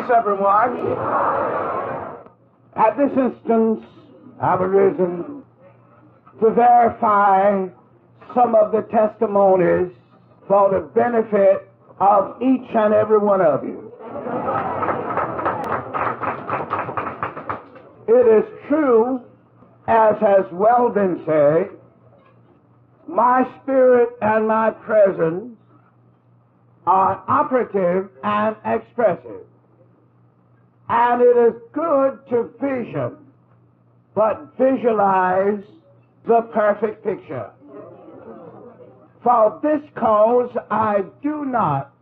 Peace, everyone. At this instance, I've arisen to verify some of the testimonies for the benefit of each and every one of you. It is true, as has well been said, my spirit and my presence are operative and expressive. And it is good to vision, but visualize the perfect picture. For this cause, I do not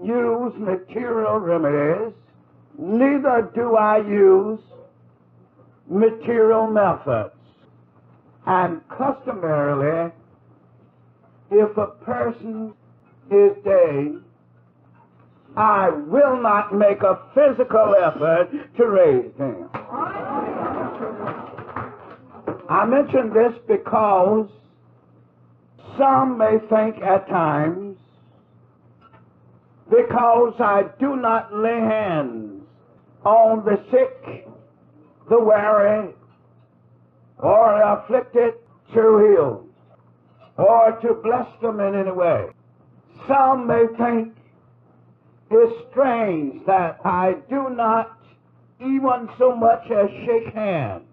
use material remedies, neither do I use material methods. And customarily, if a person is dead, I will not make a physical effort to raise him. I mention this because some may think at times, because I do not lay hands on the sick, the weary, or afflicted, to heal, or to bless them in any way. Some may think it's strange that I do not even so much as shake hands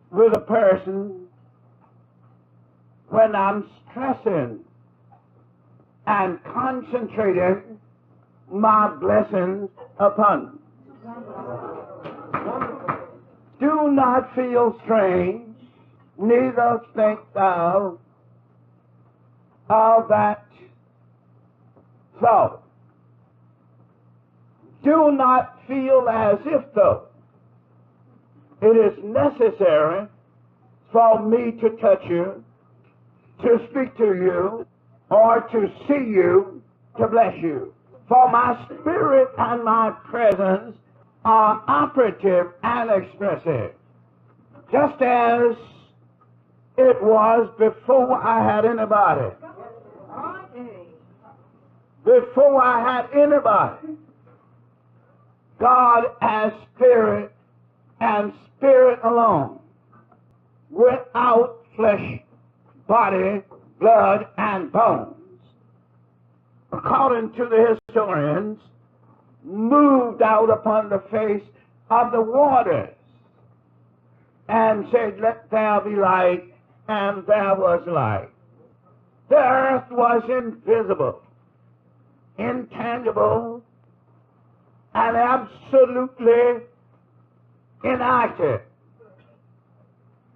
with a person when I'm stressing and concentrating my blessings upon them. Do not feel strange, neither think thou of that thought. Do not feel as if though it is necessary for me to touch you, to speak to you, or to see you, to bless you. For my spirit and my presence are operative and expressive, just as it was before I had anybody. Before I had anybody, God as spirit and spirit alone, without flesh, body, blood, and bones, according to the historians, moved out upon the face of the waters and said, "Let there be light," and there was light. The earth was invisible, intangible, and absolutely inactive.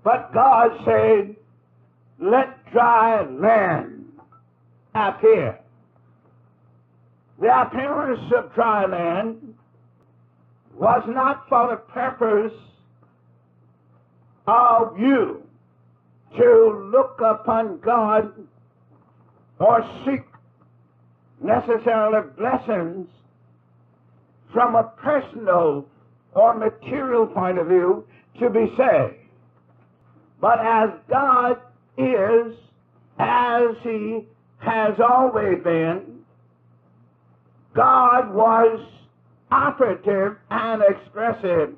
But God said, "Let dry land appear." The appearance of dry land was not for the purpose of you to look upon God or seek necessarily blessings from a personal or material point of view to be saved. But as God is, as He has always been, God was operative and expressive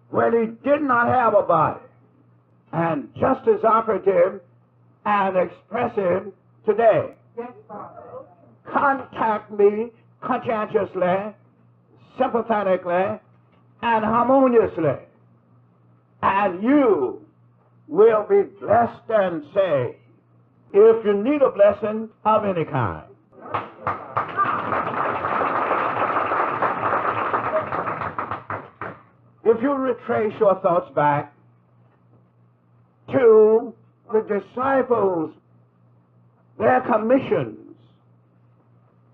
when He did not have a body, and just as operative and expressive today. Contact me conscientiously, sympathetically, and harmoniously, and you will be blessed and saved if you need a blessing of any kind. If you retrace your thoughts back to the disciples, their commissions,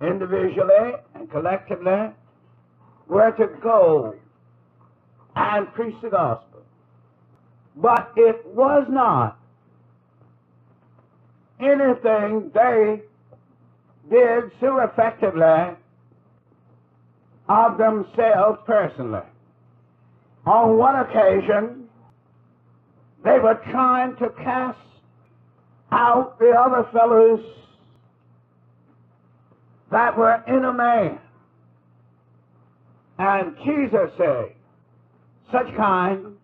individually and collectively, were to go and preach the gospel. But it was not anything they did so effectively of themselves personally. On one occasion, they were trying to cast out the other fellows that were in a man. And Jesus said, such kind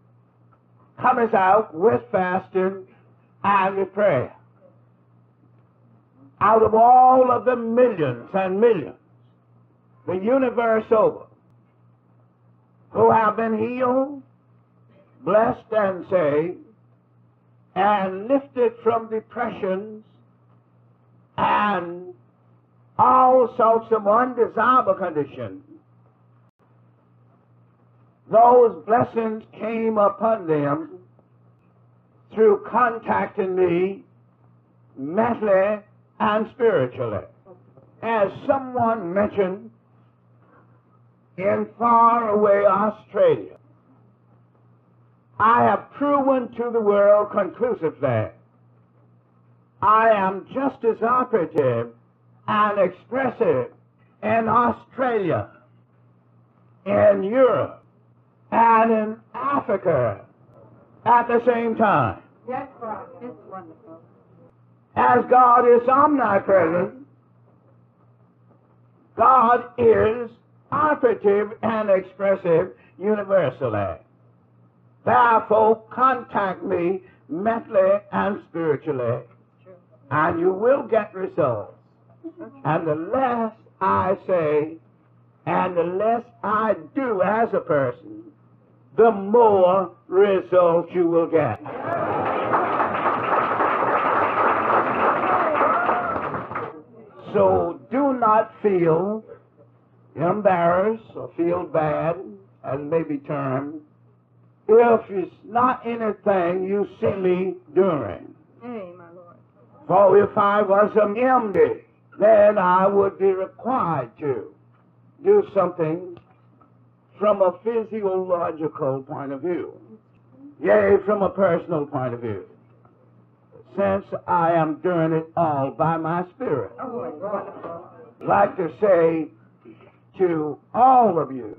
cometh out with fasting and with prayer. Out of all of the millions and millions, the universe over, who have been healed, blessed and saved, and lifted from depressions and all sorts of undesirable conditions, those blessings came upon them through contacting me mentally and spiritually. As someone mentioned, in faraway Australia, I have proven to the world conclusively I am just as operative and expressive in Australia, in Europe, and in Africa at the same time. Yes, right. It's wonderful. As God is omnipresent, God is operative and expressive universally. Therefore, contact me mentally and spiritually, and you will get results. And the less I say, and the less I do as a person, the more results you will get. So do not feel embarrassed or feel bad, as may be termed, if it's not anything you see me doing. Hey, my Lord. For if I was an MD, then I would be required to do something from a physiological point of view, yea, from a personal point of view, since I am doing it all by my spirit. Oh, it's wonderful. I'd like to say to all of you,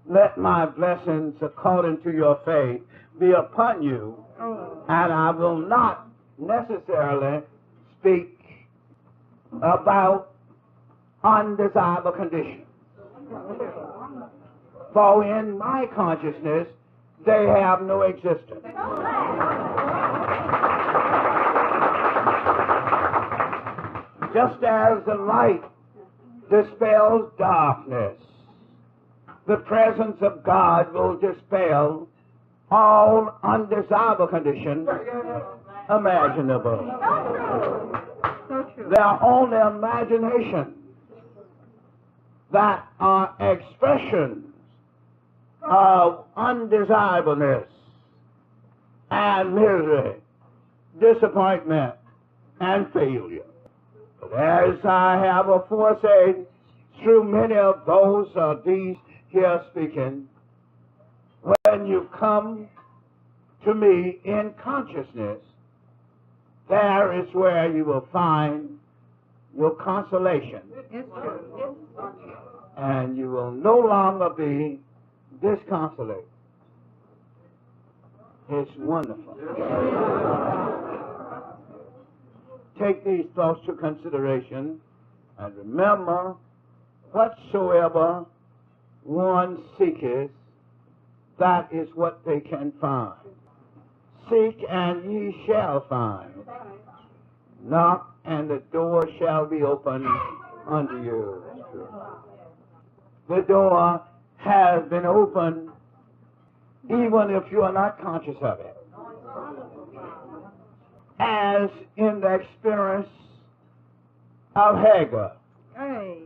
let my blessings according to your faith be upon you, and I will not necessarily speak about undesirable conditions. For in my consciousness, they have no existence. Just as the light dispels darkness, the presence of God will dispel all undesirable conditions imaginable. So true. They are only imaginations that are expressions of undesirableness and misery, disappointment, and failure. But as I have aforesaid, through many of those these here speaking, when you come to me in consciousness, there is where you will find your consolation. It's true. And you will no longer be disconsolate. It's wonderful. Take these thoughts to consideration and remember, whatsoever one seeketh, that is what they can find. Seek and ye shall find. Knock and the door shall be opened unto you. The door has been opened even if you are not conscious of it. As in the experience of Hagar, Hey.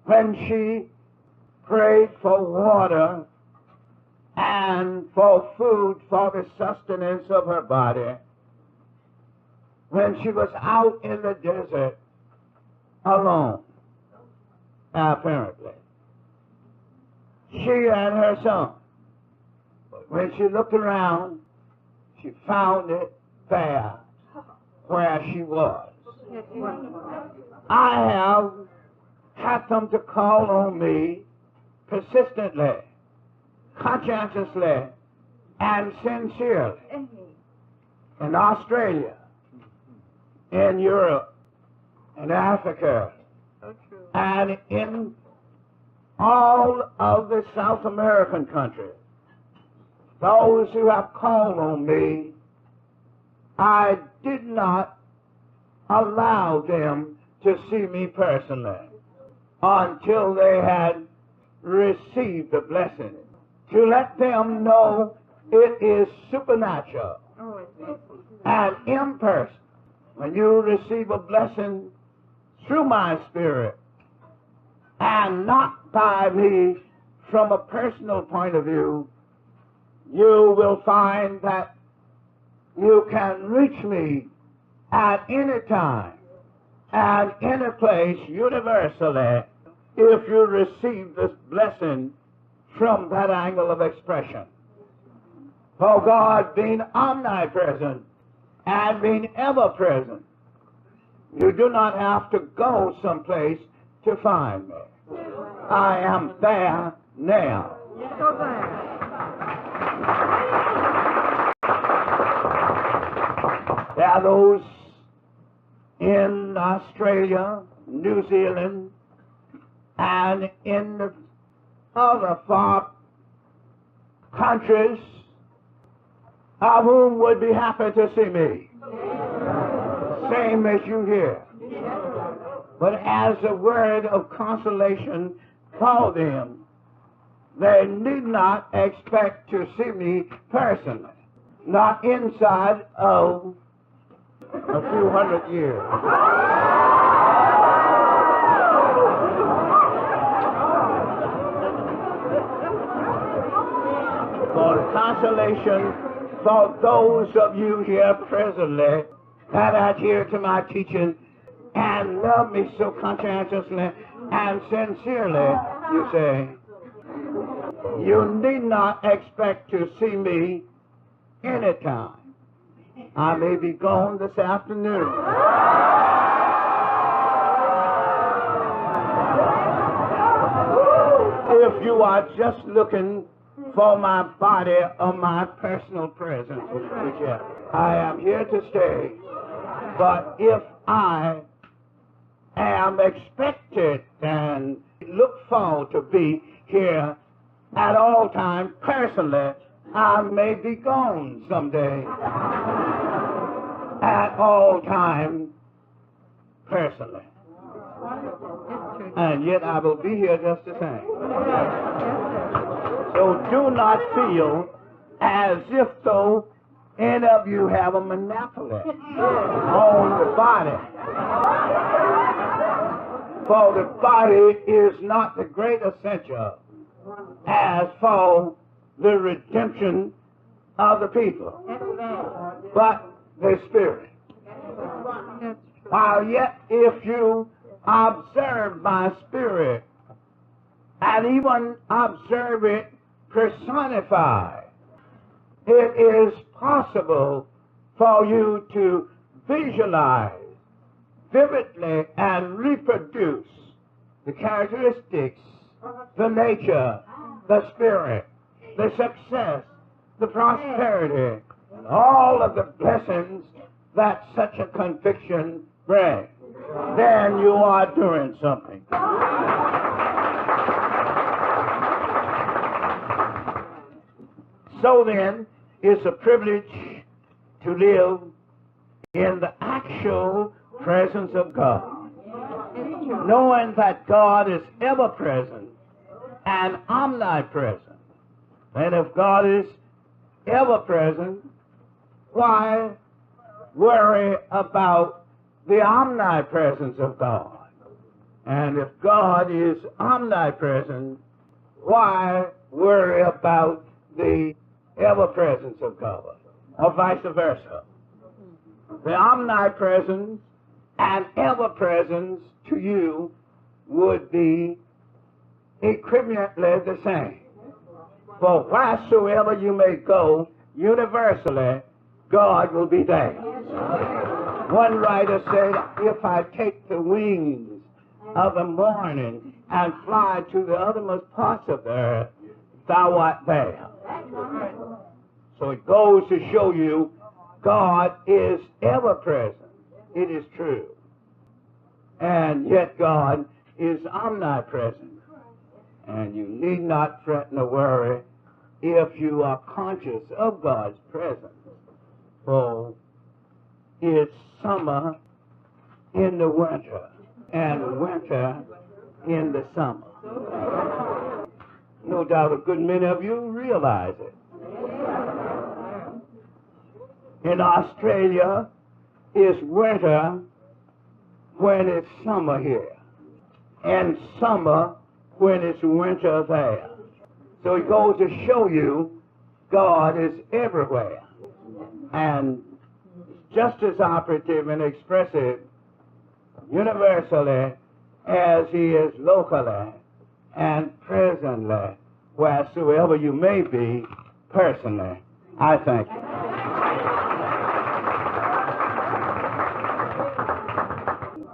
when she prayed for water and for food for the sustenance of her body, when she was out in the desert alone, apparently, she and her son. But when she looked around, she found it there where she was. It's wonderful. I have had them to call on me persistently, conscientiously, and sincerely Hey. in Australia, in Europe, in Africa, So true. and in all of the South American countries, those who have called on me, I did not allow them to see me personally until they had received the blessing, to let them know it is supernatural and impersonal. When you receive a blessing through my spirit and not by me from a personal point of view, you will find that you can reach me at any time and any place universally if you receive this blessing from that angle of expression. For God being omnipresent and being ever-present, you do not have to go someplace to find me. I am there now. So there. There are those in Australia, New Zealand, and in the other far countries of whom would be happy to see me. Same as you here. But as a word of consolation for them, they need not expect to see me personally, not inside of a few hundred years. For consolation for those of you here presently that adhere to my teaching and love me so conscientiously and sincerely, you say, you need not expect to see me anytime. I may be gone this afternoon. If you are just looking for my body or my personal presence, whichever, I am here to stay. But if I am expected and look forward to be here at all times personally, I may be gone someday. At all times personally. And yet I will be here just the same. So do not feel as if though any of you have a monopoly on the body. For the body is not the great essential as for the redemption of the people, but the spirit. While yet if you observe my spirit and even observe it personified, it is possible for you to visualize vividly and reproduce the characteristics, the nature, the spirit, the success, the prosperity, and all of the blessings that such a conviction brings. Then you are doing something. So then, it's a privilege to live in the actual presence of God, knowing that God is ever present and omnipresent. And if God is ever present, why worry about the omnipresence of God? And if God is omnipresent, why worry about the ever-presence of God? Or vice versa. The omnipresence and ever-presence to you would be equivalently the same. For wheresoever you may go, universally, God will be there. One writer said, if I take the wings of the morning and fly to the uttermost parts of the earth, thou art there. So it goes to show you God is ever present. It is true. And yet God is omnipresent. And you need not fret nor worry if you are conscious of God's presence. For it's summer in the winter and winter in the summer. No doubt a good many of you realize it. In Australia, it's winter when it's summer here, and summer when it's winter there. So it goes to show you God is everywhere, and just as operative and expressive universally as he is locally and presently, wheresoever you may be personally. I thank you.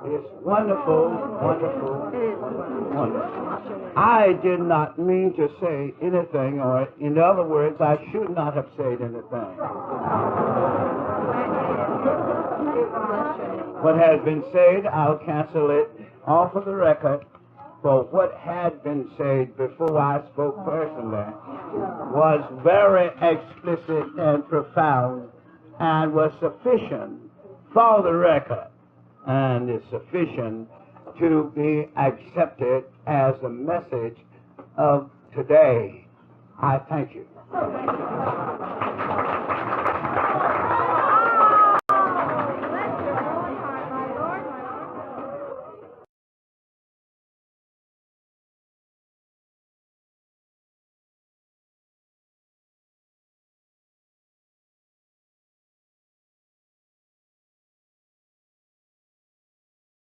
It's wonderful, wonderful, wonderful. I did not mean to say anything, or in other words, I should not have said anything. What has been said, I'll cancel it off of the record, for what had been said before I spoke personally was very explicit and profound and was sufficient for the record, and is sufficient to be accepted as a message of today. I thank you.